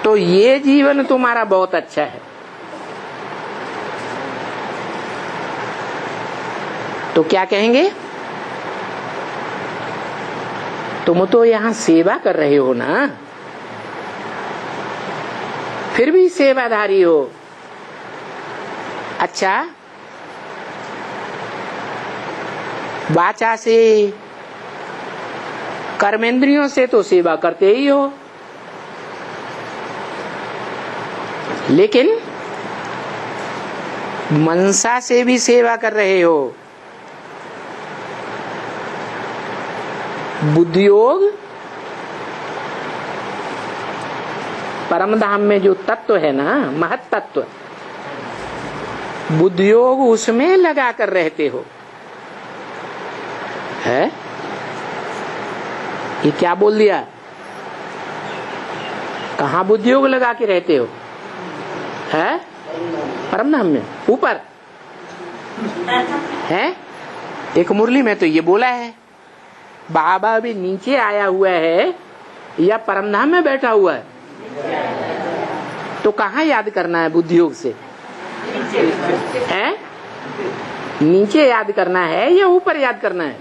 तो ये जीवन तुम्हारा बहुत अच्छा है। तो क्या कहेंगे, तुम तो यहां सेवा कर रहे हो ना, फिर भी सेवाधारी हो। अच्छा, वाचा से कर्मेंद्रियों से तो सेवा करते ही हो, लेकिन मनसा से भी सेवा कर रहे हो। बुद्धियोग परम धाम में जो तत्व है ना, महत तत्व, बुद्धियोग उसमें लगा कर रहते हो। है ये क्या बोल दिया, कहाँ बुद्धियोग लगा के रहते हो? है परम धाम में ऊपर है। एक मुरली में तो ये बोला है, बाबा भी नीचे आया हुआ है या परम धाम में बैठा हुआ है? तो कहाँ याद करना है बुद्धियोग से? है नीचे याद करना है या ऊपर याद करना है?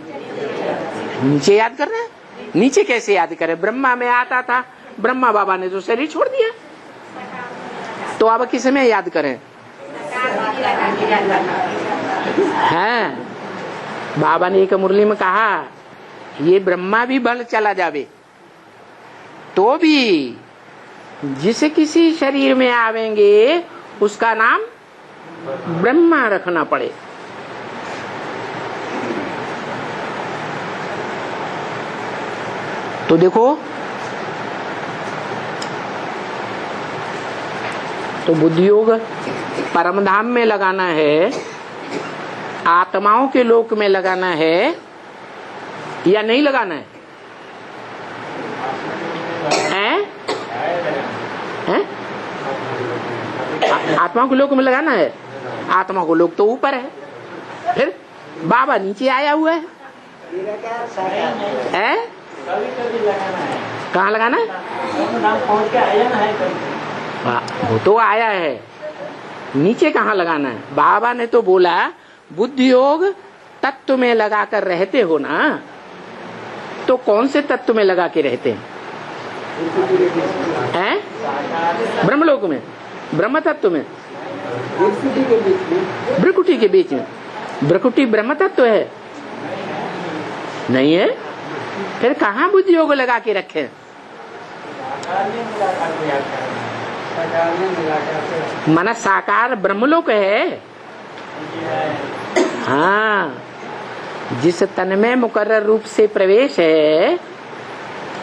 नीचे याद करना है। नीचे कैसे याद करे? ब्रह्मा में आता था, ब्रह्मा बाबा ने तो शरीर छोड़ दिया, तो अब किस में याद करें? है बाबा ने एक मुरली में कहा, ये ब्रह्मा भी बल चला जावे तो भी जिस किसी शरीर में आवेंगे उसका नाम ब्रह्मा रखना पड़े। तो देखो, तो बुद्धियोग परम धाम में लगाना है, आत्माओं के लोक में लगाना है या नहीं लगाना है? हैं? आत्मा को लोक में लगाना है। आत्मा को लोक तो ऊपर है, फिर बाबा नीचे आया हुआ है। कहाँ लगाना है? वो तो आया है, नीचे कहाँ लगाना है? बाबा ने तो बोला बुद्धियोग तत्व में लगा कर रहते हो ना, तो कौन से तत्व में लगा के रहते हैं? ब्रह्मलोक में, ब्रह्म तत्व में, भ्रकुटी के बीच में। भ्रकुटी ब्रह्म तत्व है? नहीं है, फिर कहाँ बुद्धियोग लगा के रखे? मन साकार ब्रह्मलोक है। हाँ, जिस तन में मुकर्रर रूप से प्रवेश है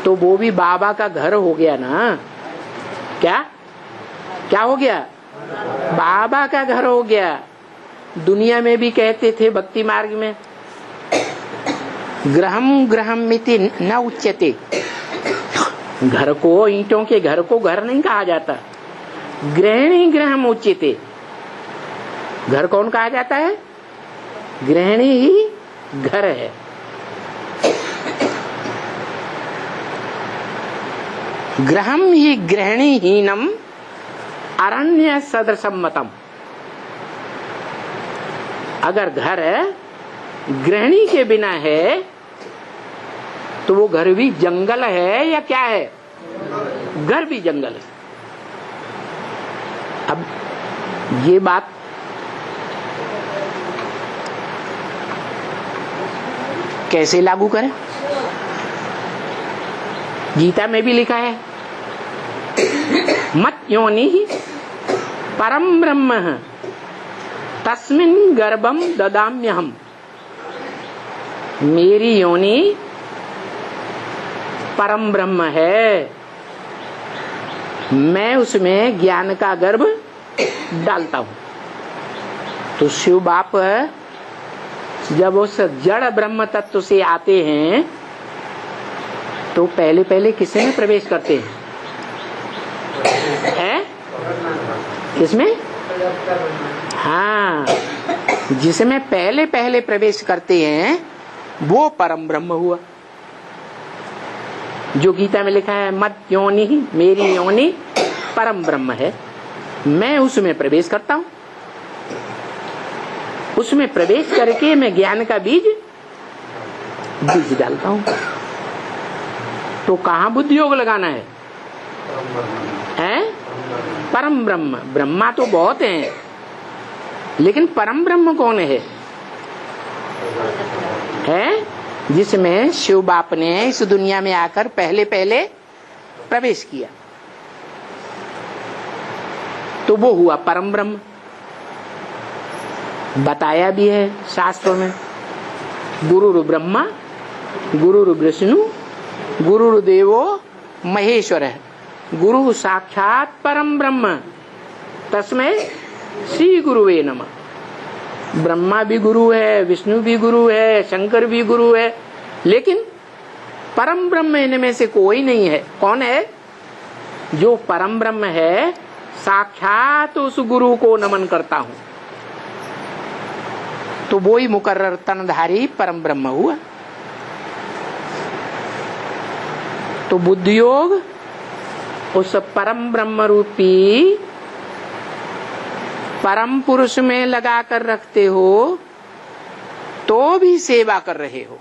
तो वो भी बाबा का घर हो गया ना। क्या क्या हो गया? बाबा का घर हो गया। दुनिया में भी कहते थे भक्ति मार्ग में, ग्रहम ग्रहम मिति न उच्यते। घर को, ईंटों के घर को घर नहीं कहा जाता, गृहिणी ग्रहम उच्यते। घर कौन कहा जाता है? गृहिणी ही घर है। ग्रहम ही गृहिणी हीनम अरण्य सदृशम्मतम। अगर घर गृहिणी के बिना है तो वो घर भी जंगल है या क्या है? घर भी जंगल है। अब ये बात कैसे लागू करें? गीता में भी लिखा है, मत योनि परम ब्रह्म तस्मिन् गर्भम ददाम्यहम्। मेरी योनि परम ब्रह्म है, मैं उसमें ज्ञान का गर्भ डालता हूं। तो शिव बाप जब उस जड़ ब्रह्म तत्व से आते हैं तो पहले पहले किसमें में प्रवेश करते हैं? किसमें? हाँ, जिसमें पहले पहले प्रवेश करते हैं वो परम ब्रह्म हुआ, जो गीता में लिखा है, मत योनि, मेरी योनि परम ब्रह्म है, मैं उसमें प्रवेश करता हूं। उसमें प्रवेश करके मैं ज्ञान का बीज डालता हूं। तो कहां बुद्धि योग लगाना है? परम ब्रह्म। ब्रह्मा तो बहुत हैं, लेकिन परम ब्रह्म कौन है? जिसमें शिव बाप ने इस दुनिया में आकर पहले पहले प्रवेश किया, तो वो हुआ परम ब्रह्म। बताया भी है शास्त्रों में, गुरुर् ब्रह्मा गुरुर् विष्णु गुरुर्देवो महेश्वर, गुरु साक्षात परम ब्रह्म तस्मै श्री गुरुवे नमः। ब्रह्मा भी गुरु है, विष्णु भी गुरु है, शंकर भी गुरु है, लेकिन परम ब्रह्म इनमें से कोई नहीं है। कौन है? जो परम ब्रह्म है, साक्षात उस गुरु को नमन करता हूं, तो वो ही मुकर्रर तनधारी परम ब्रह्म हुआ। तो बुद्धि योग उस परम ब्रह्म रूपी परम पुरुष में लगा कर रखते हो तो भी सेवा कर रहे हो,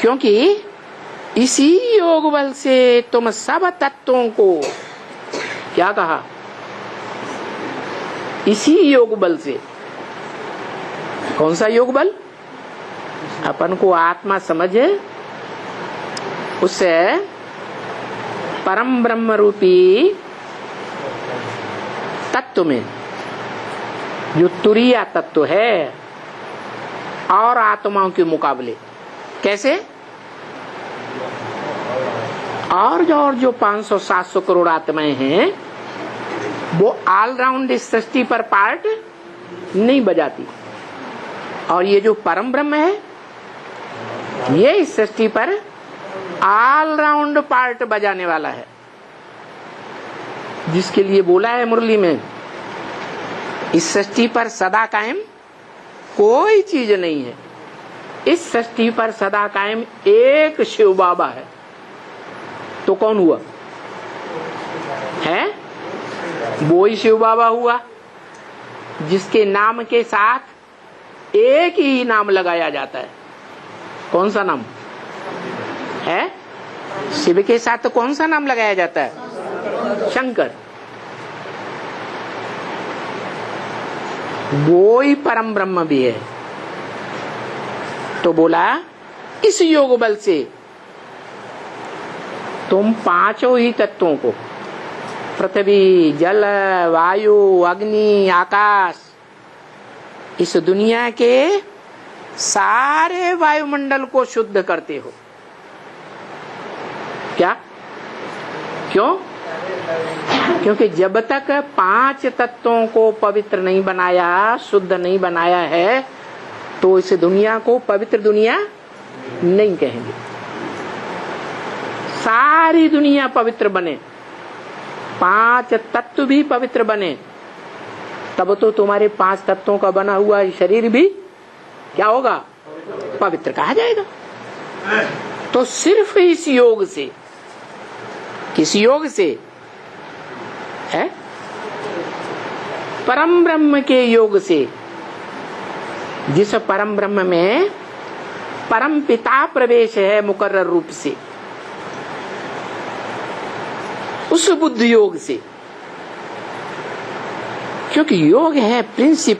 क्योंकि इसी योग बल से तुम सब तत्वों को, क्या कहा? इसी योग बल से। कौन सा योग बल? अपन को आत्मा समझे, उससे परम ब्रह्म रूपी तत्व में जो तुरीय तत्व है और आत्माओं के मुकाबले कैसे, और जो 500-700 करोड़ आत्माएं हैं, वो ऑलराउंड इस सृष्टि पर पार्ट नहीं बजाती, और ये जो परम ब्रह्म है, ये इस सृष्टि पर ऑलराउंड पार्ट बजाने वाला है। जिसके लिए बोला है मुरली में, इस सृष्टि पर सदा कायम कोई चीज नहीं है, इस सृष्टि पर सदा कायम एक शिव बाबा है। तो कौन हुआ? है वो ही शिव बाबा हुआ, जिसके नाम के साथ एक ही नाम लगाया जाता है। कौन सा नाम है? शिव के साथ तो कौन सा नाम लगाया जाता है? शंकर। वो ही परम ब्रह्म भी है। तो बोला इस योग बल से तुम पांचों ही तत्वों को, पृथ्वी, जल, वायु, अग्नि, आकाश, इस दुनिया के सारे वायुमंडल को शुद्ध करते हो। क्या? क्यों? क्योंकि जब तक 5 तत्वों को पवित्र नहीं बनाया, शुद्ध नहीं बनाया है, तो इस दुनिया को पवित्र दुनिया नहीं कहेंगे। सारी दुनिया पवित्र बने, 5 तत्व भी पवित्र बने, तब तो तुम्हारे 5 तत्वों का बना हुआ शरीर भी क्या होगा? पवित्र कहा जाएगा। तो सिर्फ इस योग से, किस योग से है? परम ब्रह्म के योग से, जिस परम ब्रह्म में परम पिता प्रवेश है मुकर्रर रूप से, उस बुद्धि योग से। क्योंकि योग है प्रिंसिपल।